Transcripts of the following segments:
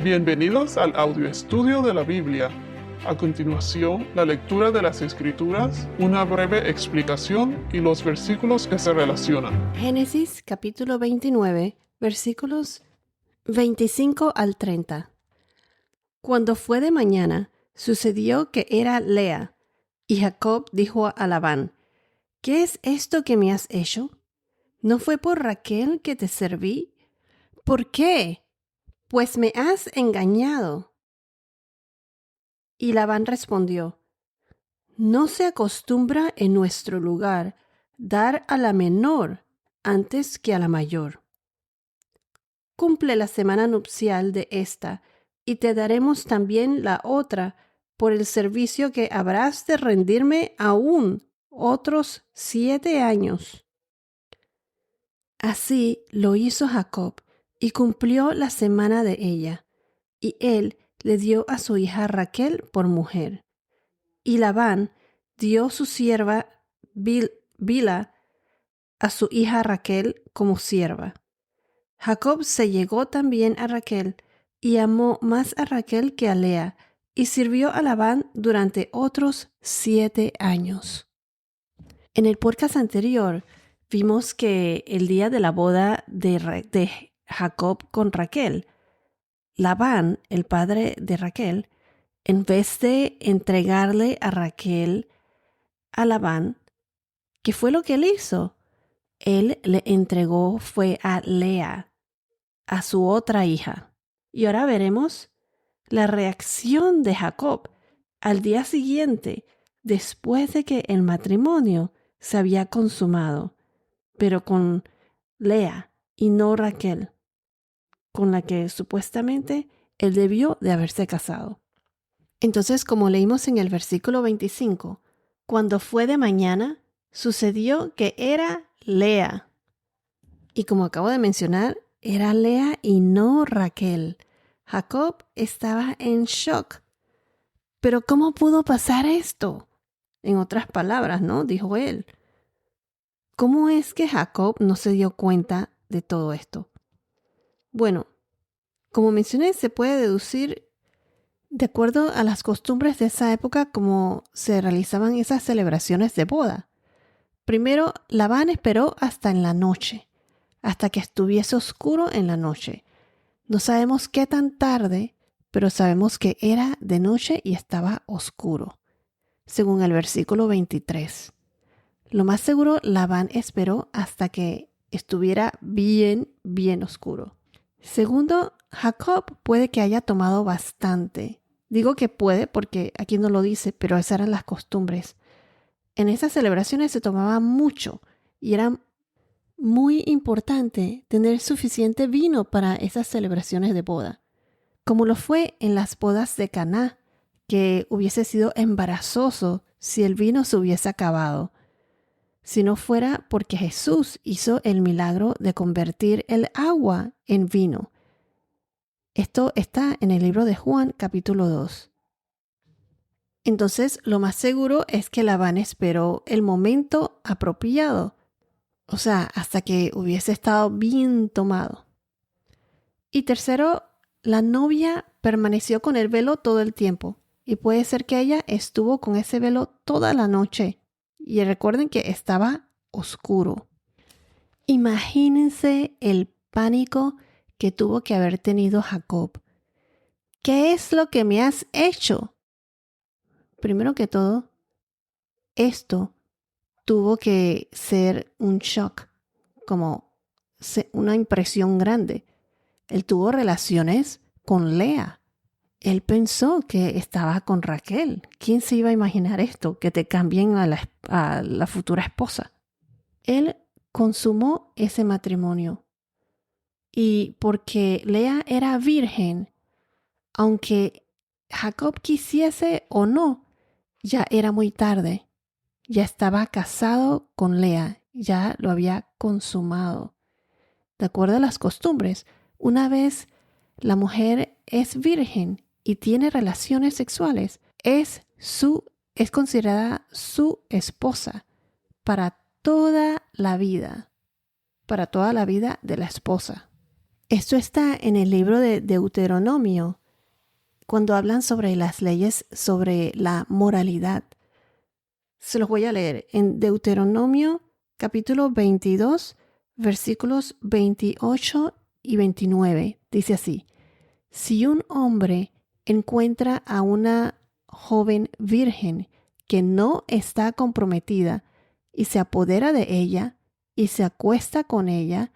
Bienvenidos al audio estudio de la Biblia. A continuación, la lectura de las Escrituras, una breve explicación y los versículos que se relacionan. Génesis capítulo 29, versículos 25 al 30. Cuando fue de mañana, sucedió que era Lea, y Jacob dijo a Labán: ¿Qué es esto que me has hecho? ¿No fue por Raquel que te serví? ¿Por qué? Pues me has engañado. Y Labán respondió: No se acostumbra en nuestro lugar dar a la menor antes que a la mayor. Cumple la semana nupcial de esta, y te daremos también la otra por el servicio que habrás de rendirme aún otros 7 años. Así lo hizo Jacob, y cumplió la semana de ella, y él le dio a su hija Raquel por mujer. Y Labán dio su sierva Bilha a su hija Raquel como sierva. Jacob se llegó también a Raquel, y amó más a Raquel que a Lea, y sirvió a Labán durante otros 7 años. En el podcast anterior vimos que el día de la boda de Jacob con Raquel, Labán, el padre de Raquel, en vez de entregarle a Raquel a Labán, ¿qué fue lo que él hizo? Él le entregó fue a Lea, a su otra hija. Y ahora veremos la reacción de Jacob al día siguiente, después de que el matrimonio se había consumado, pero con Lea y no Raquel, con la que supuestamente él debió de haberse casado. Entonces, como leímos en el versículo 25, cuando fue de mañana, sucedió que era Lea. Y como acabo de mencionar, era Lea y no Raquel. Jacob estaba en shock. ¿Pero cómo pudo pasar esto? En otras palabras, ¿no? Dijo él. ¿Cómo es que Jacob no se dio cuenta de todo esto? Bueno, como mencioné, se puede deducir de acuerdo a las costumbres de esa época cómo se realizaban esas celebraciones de boda. Primero, Labán esperó hasta en la noche, hasta que estuviese oscuro en la noche. No sabemos qué tan tarde, pero sabemos que era de noche y estaba oscuro, según el versículo 23. Lo más seguro, Labán esperó hasta que estuviera bien oscuro. Segundo, Jacob puede que haya tomado bastante. Digo que puede porque aquí no lo dice, pero esas eran las costumbres. En esas celebraciones se tomaba mucho y era muy importante tener suficiente vino para esas celebraciones de boda, como lo fue en las bodas de Caná, que hubiese sido embarazoso si el vino se hubiese acabado, si no fuera porque Jesús hizo el milagro de convertir el agua en vino. Esto está en el libro de Juan, capítulo 2. Entonces, lo más seguro es que Labán esperó el momento apropiado, o sea, hasta que hubiese estado bien tomado. Y tercero, la novia permaneció con el velo todo el tiempo, y puede ser que ella estuvo con ese velo toda la noche. Y recuerden que estaba oscuro. Imagínense el pánico que tuvo que haber tenido Jacob. ¿Qué es lo que me has hecho? Primero que todo, esto tuvo que ser un shock, como una impresión grande. Él tuvo relaciones con Lea. Él pensó que estaba con Raquel. ¿Quién se iba a imaginar esto? Que te cambien a la futura esposa. Él consumó ese matrimonio. Y porque Lea era virgen, aunque Jacob quisiese o no, ya era muy tarde. Ya estaba casado con Lea, ya lo había consumado. De acuerdo a las costumbres, una vez la mujer es virgen y tiene relaciones sexuales, es considerada su esposa para toda la vida de la esposa. Esto está en el libro de Deuteronomio, cuando hablan sobre las leyes sobre la moralidad. Se los voy a leer en Deuteronomio capítulo 22, versículos 28 y 29. Dice así: si un hombre encuentra a una joven virgen que no está comprometida y se apodera de ella y se acuesta con ella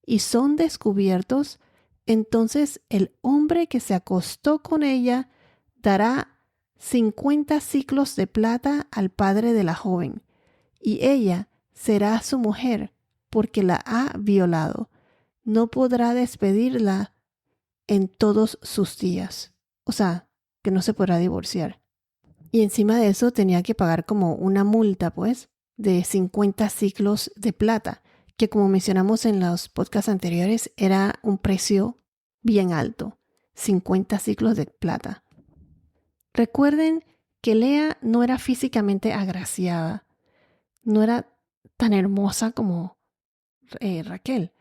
y son descubiertos, entonces el hombre que se acostó con ella dará 50 siclos de plata al padre de la joven, y ella será su mujer porque la ha violado. No podrá despedirla en todos sus días. O sea, que no se podrá divorciar. Y encima de eso tenía que pagar como una multa, pues, de 50 siclos de plata, que como mencionamos en los podcasts anteriores, era un precio bien alto, 50 siclos de plata. Recuerden que Lea no era físicamente agraciada, no era tan hermosa como Raquel.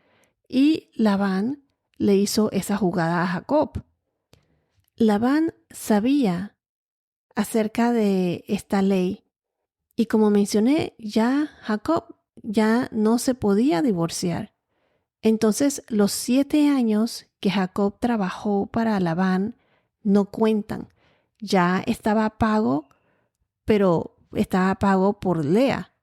Y Labán le hizo esa jugada a Jacob. Labán sabía acerca de esta ley y como mencioné, ya Jacob ya no se podía divorciar. Entonces los 7 años que Jacob trabajó para Labán no cuentan. Ya estaba pago, pero estaba pago por Lea.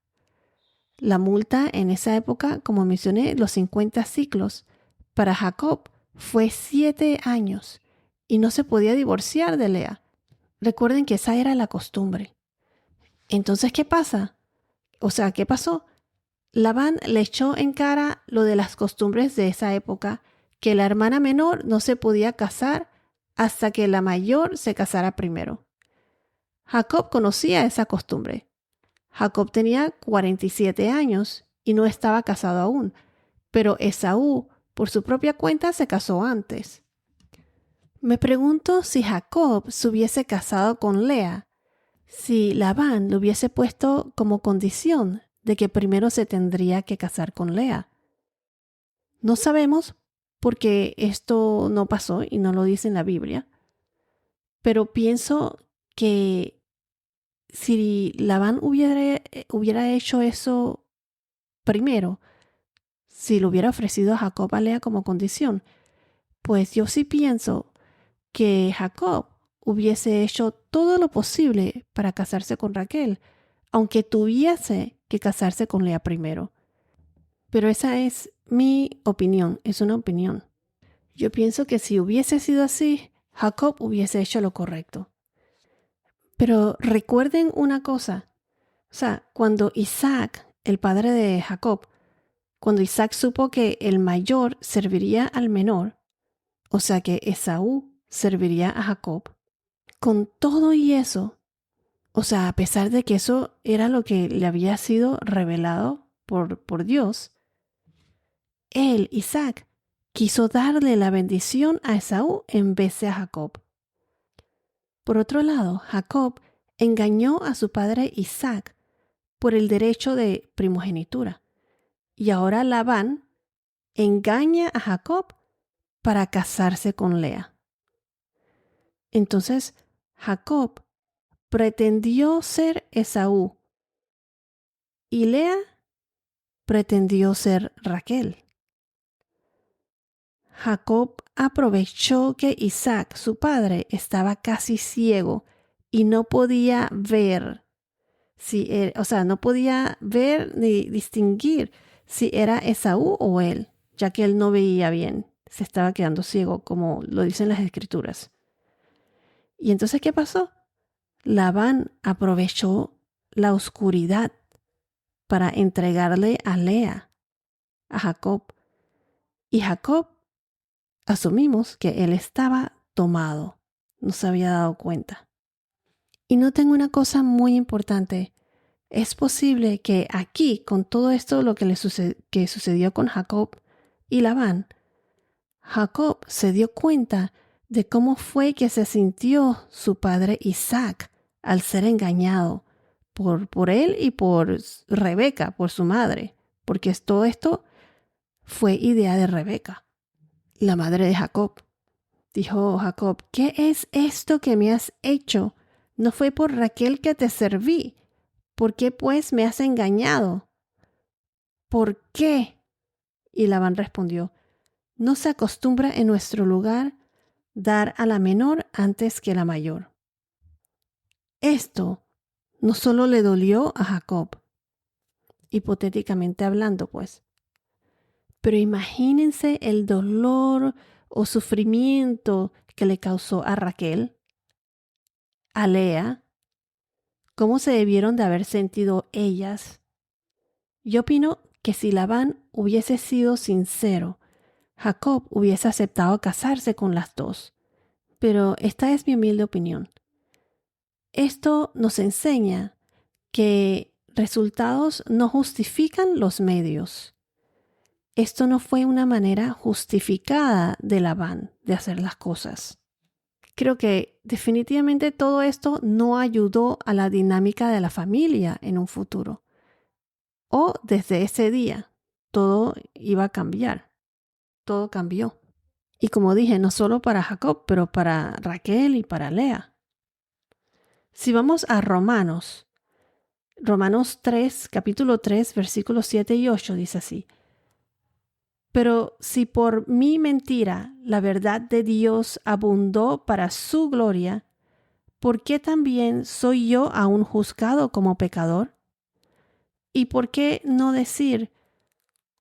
La multa en esa época, como mencioné, los 50 siclos, para Jacob fue 7 años y no se podía divorciar de Lea. Recuerden que esa era la costumbre. Entonces, ¿qué pasa? O sea, ¿qué pasó? Labán le echó en cara lo de las costumbres de esa época, que la hermana menor no se podía casar hasta que la mayor se casara primero. Jacob conocía esa costumbre. Jacob tenía 47 años y no estaba casado aún, pero Esaú, por su propia cuenta, se casó antes. Me pregunto si Jacob se hubiese casado con Lea, si Labán lo hubiese puesto como condición de que primero se tendría que casar con Lea. No sabemos porque esto no pasó y no lo dice en la Biblia, pero pienso que si Labán hubiera hecho eso primero, si lo hubiera ofrecido a Jacob a Lea como condición, pues yo sí pienso que Jacob hubiese hecho todo lo posible para casarse con Raquel, aunque tuviese que casarse con Lea primero. Pero esa es mi opinión, es una opinión. Yo pienso que si hubiese sido así, Jacob hubiese hecho lo correcto. Pero recuerden una cosa, o sea, cuando Isaac, el padre de Jacob, cuando Isaac supo que el mayor serviría al menor, o sea que Esaú serviría a Jacob, con todo y eso, o sea, a pesar de que eso era lo que le había sido revelado por Dios, él, Isaac, quiso darle la bendición a Esaú en vez de a Jacob. Por otro lado, Jacob engañó a su padre Isaac por el derecho de primogenitura. Y ahora Labán engaña a Jacob para casarse con Lea. Entonces, Jacob pretendió ser Esaú y Lea pretendió ser Raquel. Jacob aprovechó que Isaac, su padre, estaba casi ciego y no podía ver, no podía ver ni distinguir si era Esaú o él, ya que él no veía bien, se estaba quedando ciego, como lo dicen las escrituras. Y entonces, ¿qué pasó? Labán aprovechó la oscuridad para entregarle a Lea, a Jacob. Y Jacob, asumimos que él estaba tomado, no se había dado cuenta. Y noten una cosa muy importante. Es posible que aquí, con todo esto, lo que sucedió con Jacob y Labán, Jacob se dio cuenta de cómo fue que se sintió su padre Isaac al ser engañado por él y por Rebeca, por su madre, porque todo esto fue idea de Rebeca. la madre de Jacob. Dijo Jacob, ¿qué es esto que me has hecho? No fue por Raquel que te serví. ¿Por qué pues me has engañado? ¿Por qué? Y Labán respondió, no se acostumbra en nuestro lugar dar a la menor antes que la mayor. Esto no solo le dolió a Jacob, hipotéticamente hablando, pues, pero imagínense el dolor o sufrimiento que le causó a Raquel, a Lea, cómo se debieron de haber sentido ellas. Yo opino que si Labán hubiese sido sincero, Jacob hubiese aceptado casarse con las dos. Pero esta es mi humilde opinión. Esto nos enseña que resultados no justifican los medios. Esto no fue una manera justificada de Labán de hacer las cosas. Creo que definitivamente todo esto no ayudó a la dinámica de la familia en un futuro. O desde ese día, todo iba a cambiar. Todo cambió. Y como dije, no solo para Jacob, pero para Raquel y para Lea. Si vamos a Romanos 3, capítulo 3, versículos 7 y 8, dice así. Pero si por mi mentira la verdad de Dios abundó para su gloria, ¿por qué también soy yo aún juzgado como pecador? ¿Y por qué no decir,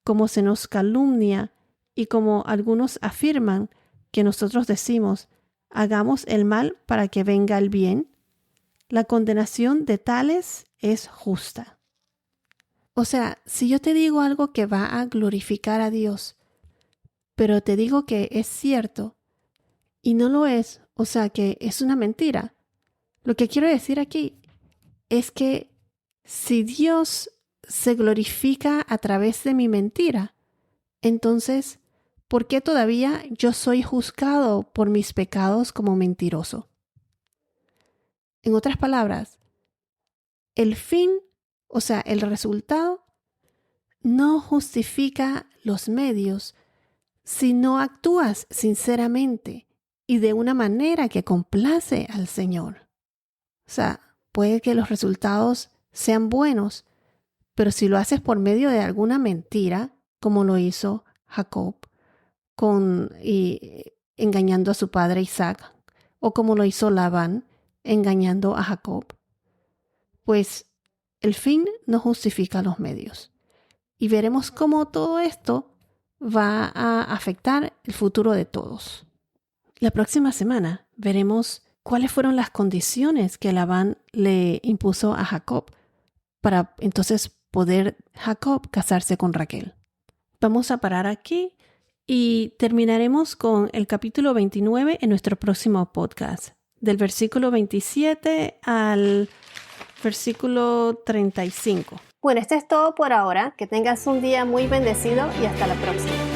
como se nos calumnia y como algunos afirman que nosotros decimos, hagamos el mal para que venga el bien? La condenación de tales es justa. O sea, si yo te digo algo que va a glorificar a Dios, pero te digo que es cierto y no lo es, o sea, que es una mentira, lo que quiero decir aquí es que si Dios se glorifica a través de mi mentira, entonces, ¿por qué todavía yo soy juzgado por mis pecados como mentiroso? En otras palabras, el fin, o sea, el resultado, no justifica los medios si no actúas sinceramente y de una manera que complace al Señor. O sea, puede que los resultados sean buenos, pero si lo haces por medio de alguna mentira, como lo hizo Jacob, engañando a su padre Isaac, o como lo hizo Labán, engañando a Jacob, pues el fin no justifica los medios. Y veremos cómo todo esto va a afectar el futuro de todos. La próxima semana veremos cuáles fueron las condiciones que Labán le impuso a Jacob para entonces poder Jacob casarse con Raquel. Vamos a parar aquí y terminaremos con el capítulo 29 en nuestro próximo podcast, del versículo 27 al versículo 35. Bueno, esto es todo por ahora. Que tengas un día muy bendecido y hasta la próxima.